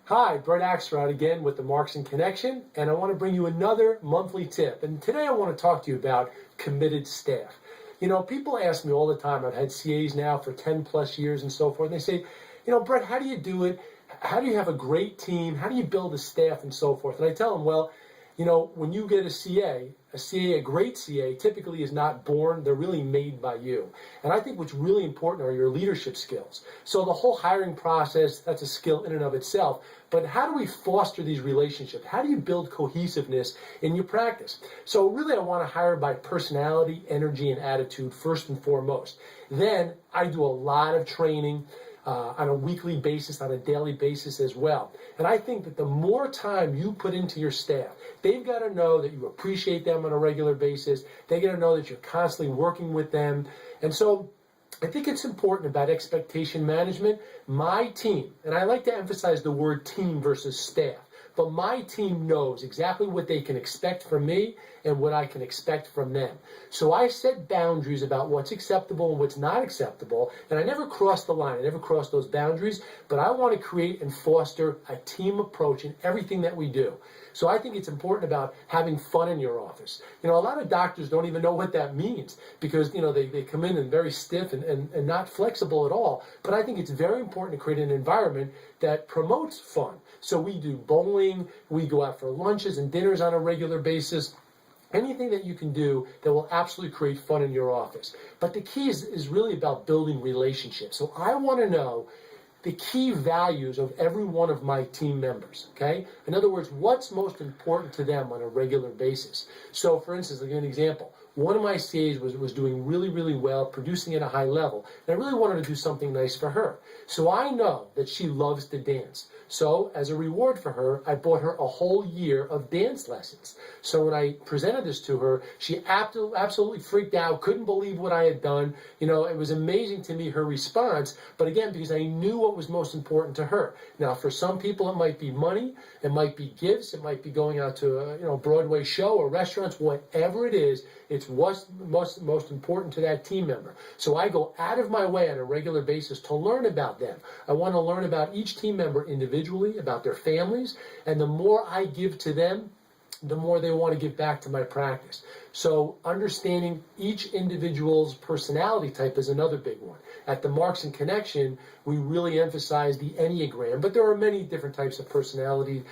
Hi, Brett Axelrod again with the Markson Connection, and I want to bring you another monthly tip. And today I want to talk to you about committed staff. You know, people ask me all the time, I've had CAs now for 10 plus years and so forth, and they say, Brett, how do you do it? How do you have a great team? How do you build a staff and so forth? And I tell them, well, when you get a great CA, typically is not born. They're really made by you. And I think what's really important are your leadership skills. So the whole hiring process, that's a skill in and of itself. But how do we foster these relationships? How do you build cohesiveness in your practice? So really I want to hire by personality, energy, and attitude first and foremost. Then I do a lot of training on a weekly basis, on a daily basis as well. And I think that the more time you put into your staff, they've got to know that you appreciate them on a regular basis. They got to know that you're constantly working with them. And so I think it's important about expectation management. My team, and I like to emphasize the word team versus staff, but my team knows exactly what they can expect from me and what I can expect from them. So I set boundaries about what's acceptable and what's not acceptable, and I never cross the line. I never cross those boundaries, but I want to create and foster a team approach in everything that we do. So I think it's important about having fun in your office. A lot of doctors don't even know what that means because, they come in and very stiff and not flexible at all. But I think it's very important to create an environment that promotes fun. So we do bowling, we go out for lunches and dinners on a regular basis. Anything that you can do that will absolutely create fun in your office. But the key is really about building relationships. So I want to know the key values of every one of my team members, okay? In other words, what's most important to them on a regular basis. So for instance, I'll give you an example. One of my CAs was doing really, really well, producing at a high level, and I really wanted to do something nice for her. So I know that she loves to dance. So as a reward for her, I bought her a whole year of dance lessons. So when I presented this to her, she absolutely freaked out, couldn't believe what I had done. It was amazing to me, her response, but again, because I knew what was most important to her. Now, for some people, it might be money, it might be gifts, it might be going out to a Broadway show or restaurants, whatever it is, it's what's most important to that team member. So I go out of my way on a regular basis to learn about them. I want to learn about each team member individually, about their families, and the more I give to them, the more they want to give back to my practice. So understanding each individual's personality type is another big one. At the Markson Connection, we really emphasize the Enneagram, but there are many different types of personality,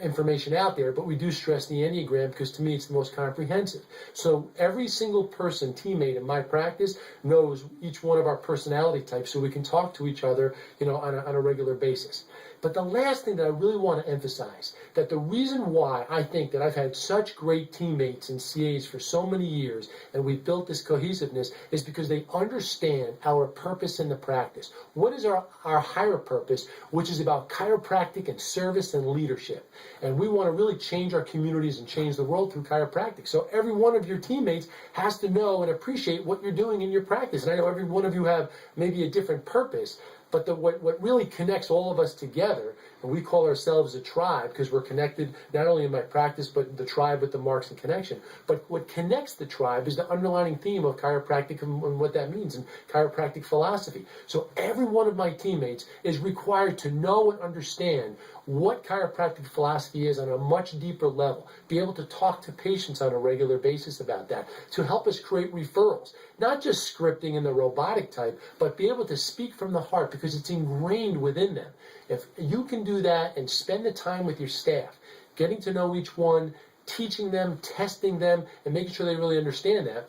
information out there, but we do stress the Enneagram because to me it's the most comprehensive. So every single person, teammate in my practice knows each one of our personality types so we can talk to each other, on a regular basis. But the last thing that I really want to emphasize, that the reason why I think that I've had such great teammates and CAs for so many years, and we've built this cohesiveness, is because they understand our purpose in the practice. What is our higher purpose, which is about chiropractic and service and leadership. And we want to really change our communities and change the world through chiropractic. So every one of your teammates has to know and appreciate what you're doing in your practice. And I know every one of you have maybe a different purpose, but what really connects all of us together, and we call ourselves a tribe because we're connected not only in my practice, but the tribe with the Markson Connection. But what connects the tribe is the underlying theme of chiropractic and what that means and chiropractic philosophy. So every one of my teammates is required to know and understand what chiropractic philosophy is on a much deeper level, be able to talk to patients on a regular basis about that, to help us create referrals, not just scripting in the robotic type, but be able to speak from the heart because it's ingrained within them. If you can do that and spend the time with your staff, getting to know each one, teaching them, testing them, and making sure they really understand that,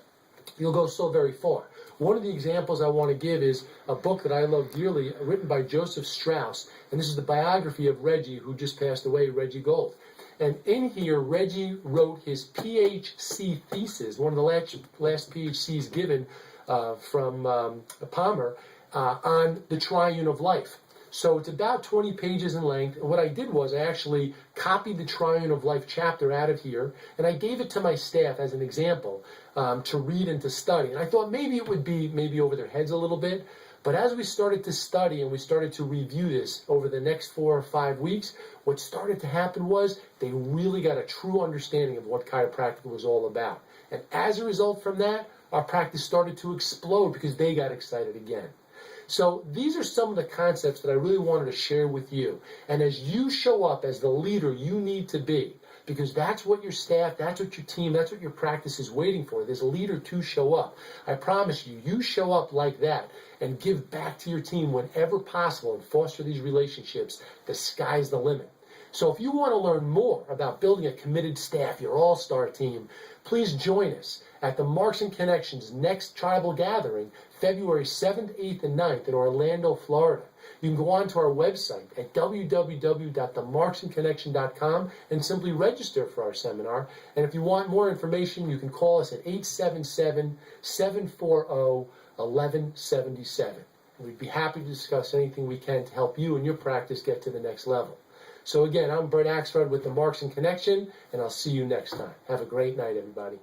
you'll go so very far. One of the examples I want to give is a book that I love dearly, written by Joseph Strauss, and this is the biography of Reggie, who just passed away, Reggie Gold. And in here, Reggie wrote his PhD thesis, one of the last PhDs given from Palmer, on the triune of life. So it's about 20 pages in length, and what I did was I actually copied the Triune of Life chapter out of here, and I gave it to my staff as an example to read and to study. And I thought maybe it would be over their heads a little bit, but as we started to study and we started to review this over the next 4 or 5 weeks, what started to happen was they really got a true understanding of what chiropractic was all about. And as a result from that, our practice started to explode because they got excited again. So these are some of the concepts that I really wanted to share with you. And as you show up as the leader you need to be, because that's what your staff, that's what your team, that's what your practice is waiting for, this leader to show up. I promise you, you show up like that and give back to your team whenever possible and foster these relationships, the sky's the limit. So if you want to learn more about building a committed staff, your all-star team, please join us at the Markson Connection's next tribal gathering, February 7th, 8th, and 9th in Orlando, Florida. You can go on to our website at www.themarksonconnection.com and simply register for our seminar. And if you want more information, you can call us at 877-740-1177. We'd be happy to discuss anything we can to help you and your practice get to the next level. So again, I'm Brett Axelrod with the Markson Connection, and I'll see you next time. Have a great night, everybody.